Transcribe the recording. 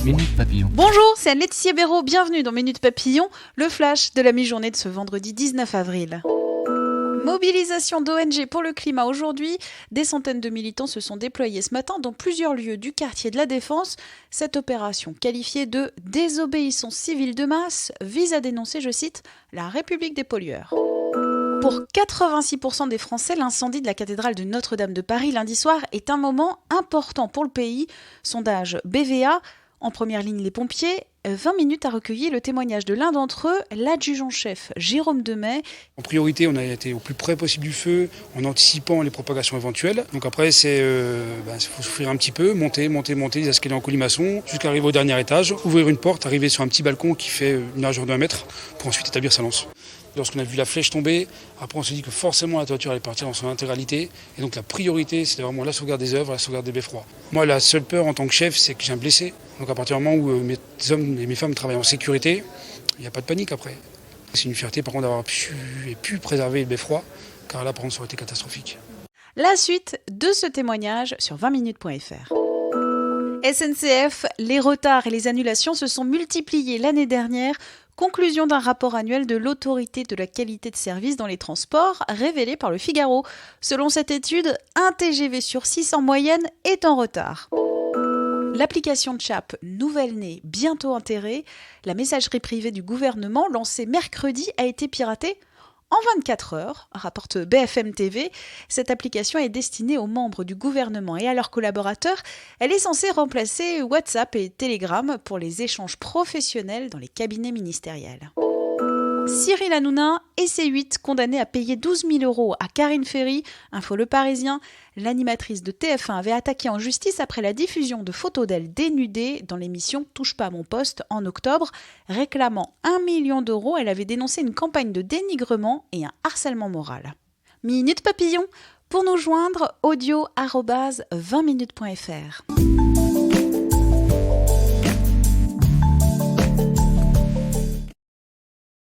Minute Papillon. Bonjour, c'est Anne-Laetitia Béraud, bienvenue dans Minute Papillon, le flash de la mi-journée de ce vendredi 19 avril. Mobilisation d'ONG pour le climat aujourd'hui. Des centaines de militants se sont déployés ce matin dans plusieurs lieux du quartier de la Défense. Cette opération, qualifiée de désobéissance civile de masse, vise à dénoncer, je cite, la République des pollueurs. Pour 86% des Français, l'incendie de la cathédrale de Notre-Dame de Paris lundi soir est un moment important pour le pays. Sondage BVA. En première ligne, les pompiers. 20 minutes a recueilli le témoignage de l'un d'entre eux, l'adjudant-chef Jérôme Demey. En priorité, on a été au plus près possible du feu en anticipant les propagations éventuelles. Donc après, faut souffrir un petit peu, monter les escaliers en colimaçon jusqu'à arriver au dernier étage, ouvrir une porte, arriver sur un petit balcon qui fait une largeur de 1 mètre pour ensuite établir sa lance. Lorsqu'on a vu la flèche tomber, après on s'est dit que forcément la toiture allait partir dans son intégralité. Et donc la priorité, c'était vraiment la sauvegarde des œuvres, la sauvegarde des beffrois. Moi, la seule peur en tant que chef, c'est que j'ai un blessé. Donc à partir du moment où mes hommes et mes femmes travaillent en sécurité, il n'y a pas de panique après. C'est une fierté par contre d'avoir pu préserver le beffroi, car là par contre ça aurait été catastrophique. La suite de ce témoignage sur 20minutes.fr. SNCF, les retards et les annulations se sont multipliés l'année dernière. Conclusion d'un rapport annuel de l'autorité de la qualité de service dans les transports révélé par le Figaro. Selon cette étude, un TGV sur 6 en moyenne est en retard. L'application CHAP, nouvelle née, bientôt enterrée, la messagerie privée du gouvernement lancée mercredi a été piratée en 24 heures, rapporte BFM TV. Cette application est destinée aux membres du gouvernement et à leurs collaborateurs. Elle est censée remplacer WhatsApp et Telegram pour les échanges professionnels dans les cabinets ministériels. Cyril Hanouna et C8 condamnés à payer 12 000 € à Karine Ferry, info Le Parisien. L'animatrice de TF1 avait attaqué en justice après la diffusion de photos d'elle dénudée dans l'émission Touche pas à mon poste en octobre. Réclamant 1 million d'euros, elle avait dénoncé une campagne de dénigrement et un harcèlement moral. Minute Papillon, pour nous joindre, audio@20minutes.fr.